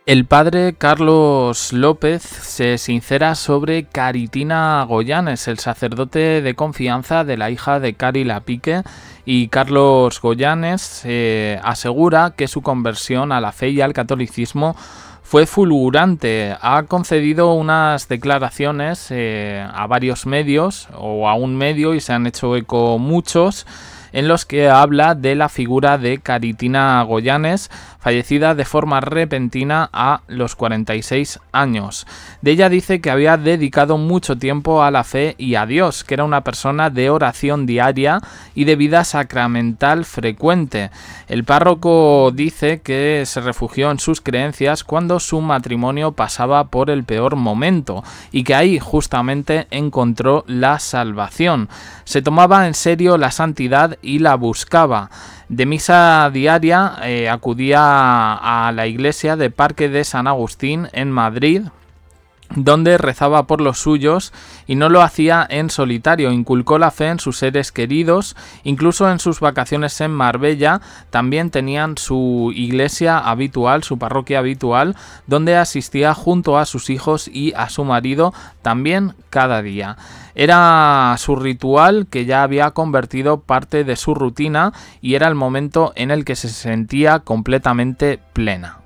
El padre Carlos López se sincera sobre Caritina Goyanes, el sacerdote de confianza de la hija de Cari Lapique, y Carlos Goyanes asegura que su conversión a la fe y al catolicismo fue fulgurante. Ha concedido unas declaraciones a varios medios o a un medio, y se han hecho eco muchos, en los que habla de la figura de Caritina Goyanes, fallecida de forma repentina a los 46 años. De ella dice que había dedicado mucho tiempo a la fe y a Dios, que era una persona de oración diaria y de vida sacramental frecuente. El párroco dice que se refugió en sus creencias cuando su matrimonio pasaba por el peor momento y que ahí justamente encontró la salvación. Se tomaba en serio la santidad y la buscaba. De misa diaria acudía a la iglesia de Parque de San Agustín en Madrid, donde rezaba por los suyos y no lo hacía en solitario. Inculcó la fe en sus seres queridos. Incluso en sus vacaciones en Marbella también tenían su iglesia habitual, su parroquia habitual, donde asistía junto a sus hijos y a su marido también cada día. Era su ritual, que ya había convertido parte de su rutina, y era el momento en el que se sentía completamente plena.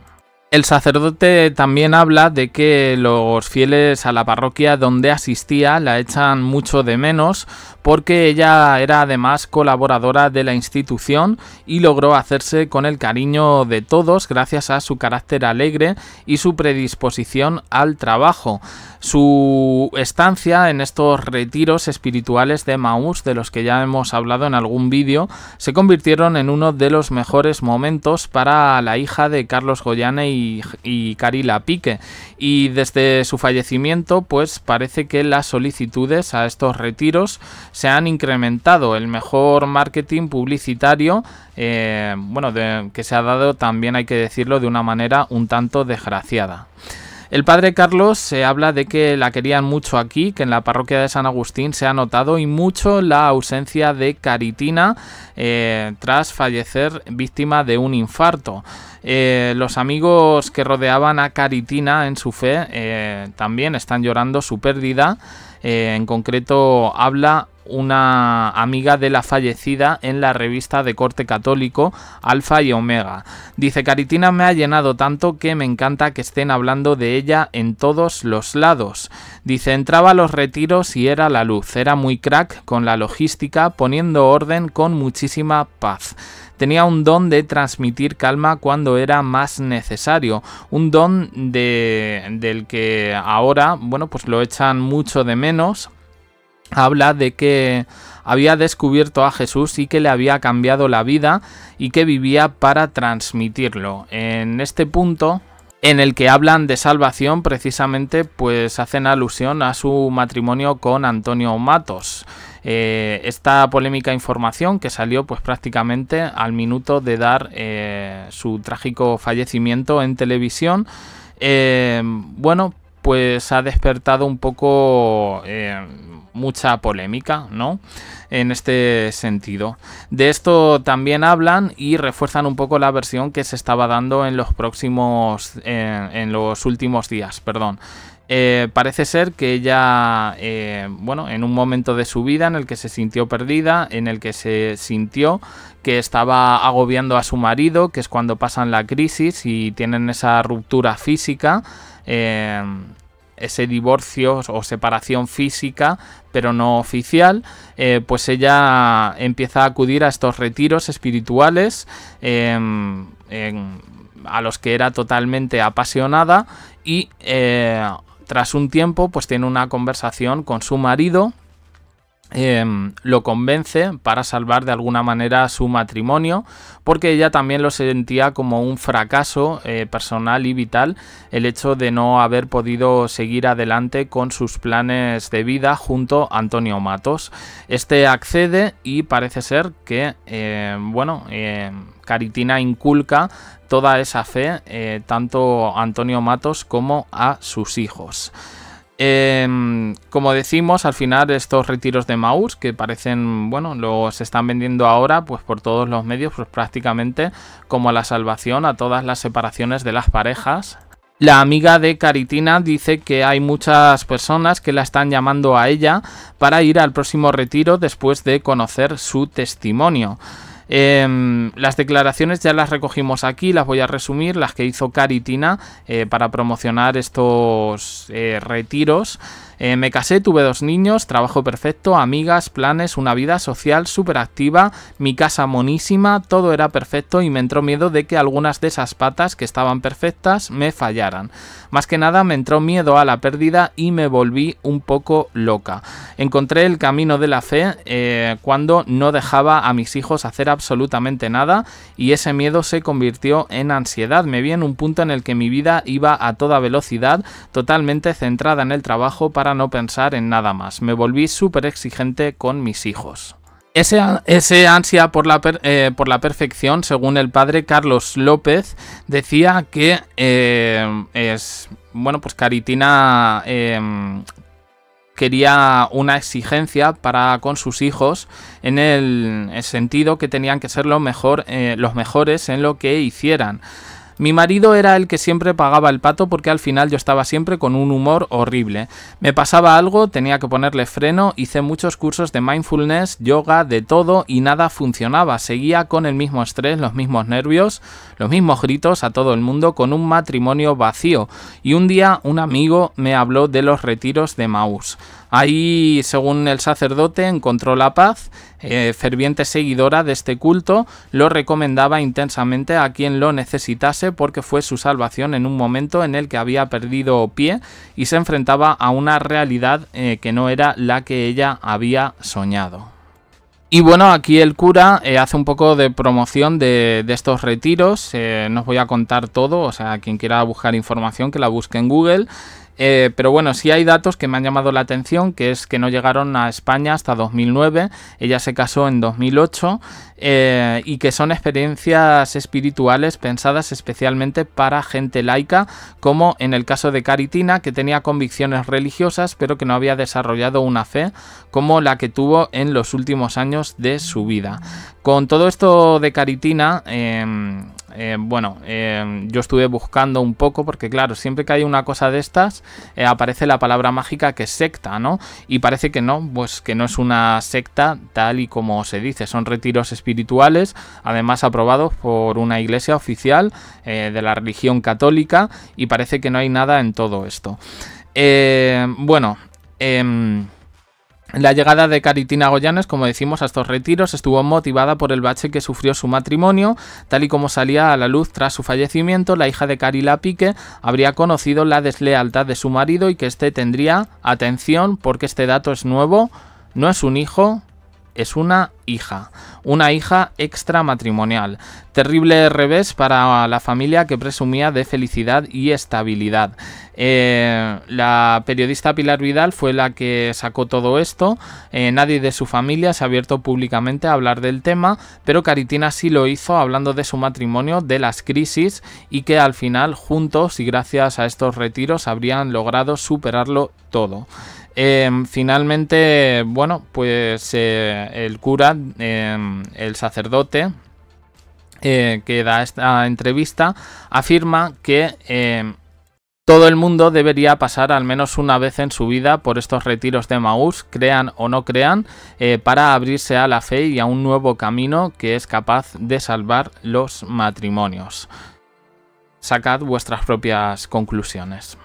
El sacerdote también habla de que los fieles a la parroquia donde asistía la echan mucho de menos, porque ella era además colaboradora de la institución y logró hacerse con el cariño de todos gracias a su carácter alegre y su predisposición al trabajo. Su estancia en estos retiros espirituales de Emaús, de los que ya hemos hablado en algún vídeo, se convirtieron en uno de los mejores momentos para la hija de Carlos Goyanes y Cari Lapique, y desde su fallecimiento pues parece que las solicitudes a estos retiros se han incrementado. El mejor marketing publicitario que se ha dado, también hay que decirlo, de una manera un tanto desgraciada. El padre Carlos se habla de que la querían mucho aquí, que en la parroquia de San Agustín se ha notado y mucho la ausencia de Caritina tras fallecer víctima de un infarto. Los amigos que rodeaban a Caritina en su fe también están llorando su pérdida. En concreto habla una amiga de la fallecida en la revista de corte católico Alfa y Omega. Dice: Caritina me ha llenado tanto que me encanta que estén hablando de ella en todos los lados. Dice: entraba a los retiros y era la luz, era muy crack con la logística, poniendo orden con muchísima paz. Tenía un don de transmitir calma cuando era más necesario, un don del que ahora, pues lo echan mucho de menos. Habla de que había descubierto a Jesús y que le había cambiado la vida y que vivía para transmitirlo. En este punto en el que hablan de salvación, precisamente pues hacen alusión a su matrimonio con Antonio Matos. Esta polémica información que salió pues prácticamente al minuto de dar su trágico fallecimiento en televisión, pues ha despertado un poco mucha polémica, ¿no?, en este sentido. De esto también hablan y refuerzan un poco la versión que se estaba dando en los últimos días, perdón. Parece ser que ella, en un momento de su vida en el que se sintió perdida, en el que se sintió que estaba agobiando a su marido, que es cuando pasan la crisis y tienen esa ruptura física, ese divorcio o separación física pero no oficial, pues ella empieza a acudir a estos retiros espirituales a los que era totalmente apasionada, y tras un tiempo pues tiene una conversación con su marido. Lo convence para salvar de alguna manera su matrimonio, porque ella también lo sentía como un fracaso personal y vital, el hecho de no haber podido seguir adelante con sus planes de vida junto a Antonio Matos. Este accede y parece ser que Caritina inculca toda esa fe tanto a Antonio Matos como a sus hijos. Como decimos, al final estos retiros de Emaús, que parecen, los están vendiendo ahora pues por todos los medios, pues prácticamente como la salvación a todas las separaciones de las parejas. La amiga de Caritina dice que hay muchas personas que la están llamando a ella para ir al próximo retiro después de conocer su testimonio. Las declaraciones ya las recogimos aquí, las voy a resumir, las que hizo Caritina para promocionar estos retiros. Me casé, tuve 2 niños, trabajo perfecto, amigas, planes, una vida social súper activa, mi casa monísima, todo era perfecto y me entró miedo de que algunas de esas patas que estaban perfectas me fallaran. Más que nada me entró miedo a la pérdida y me volví un poco loca. Encontré el camino de la fe cuando no dejaba a mis hijos hacer absolutamente nada y ese miedo se convirtió en ansiedad. Me vi en un punto en el que mi vida iba a toda velocidad, totalmente centrada en el trabajo para no pensar en nada más. Me volví súper exigente con mis hijos. Ese ansia por la perfección, según el padre Carlos López, decía que pues Caritina quería una exigencia para con sus hijos en el sentido que tenían que ser los mejores en lo que hicieran. Mi marido era el que siempre pagaba el pato porque al final yo estaba siempre con un humor horrible. Me pasaba algo, tenía que ponerle freno, hice muchos cursos de mindfulness, yoga, de todo y nada funcionaba. Seguía con el mismo estrés, los mismos nervios, los mismos gritos a todo el mundo con un matrimonio vacío. Y un día un amigo me habló de los retiros de Emaús. Ahí, según el sacerdote, encontró la paz. Ferviente seguidora de este culto, lo recomendaba intensamente a quien lo necesitase porque fue su salvación en un momento en el que había perdido pie y se enfrentaba a una realidad que no era la que ella había soñado. Y bueno, aquí el cura hace un poco de promoción de estos retiros, no os voy a contar todo, o sea, quien quiera buscar información que la busque en Google. Pero bueno, sí hay datos que me han llamado la atención, que es que no llegaron a España hasta 2009, ella se casó en 2008 y que son experiencias espirituales pensadas especialmente para gente laica, como en el caso de Caritina, que tenía convicciones religiosas pero que no había desarrollado una fe como la que tuvo en los últimos años de su vida. Con todo esto de Caritina, yo estuve buscando un poco porque claro, siempre que hay una cosa de estas aparece la palabra mágica que es secta, ¿no? Y parece que no, pues que no es una secta tal y como se dice, son retiros espirituales, además aprobados por una iglesia oficial de la religión católica y parece que no hay nada en todo esto. La llegada de Caritina Goyanes, como decimos, a estos retiros estuvo motivada por el bache que sufrió su matrimonio. Tal y como salía a la luz tras su fallecimiento, la hija de Cari Lapique habría conocido la deslealtad de su marido y que éste tendría, atención, porque este dato es nuevo, no es un hijo, es una hija extramatrimonial. Terrible revés para la familia que presumía de felicidad y estabilidad. La periodista Pilar Vidal fue la que sacó todo esto. Nadie de su familia se ha abierto públicamente a hablar del tema, pero Caritina sí lo hizo hablando de su matrimonio, de las crisis y que al final juntos y gracias a estos retiros habrían logrado superarlo todo. Finalmente, bueno, pues el cura, el sacerdote que da esta entrevista, afirma que todo el mundo debería pasar al menos una vez en su vida por estos retiros de Emaús, crean o no crean, para abrirse a la fe y a un nuevo camino que es capaz de salvar los matrimonios. Sacad vuestras propias conclusiones.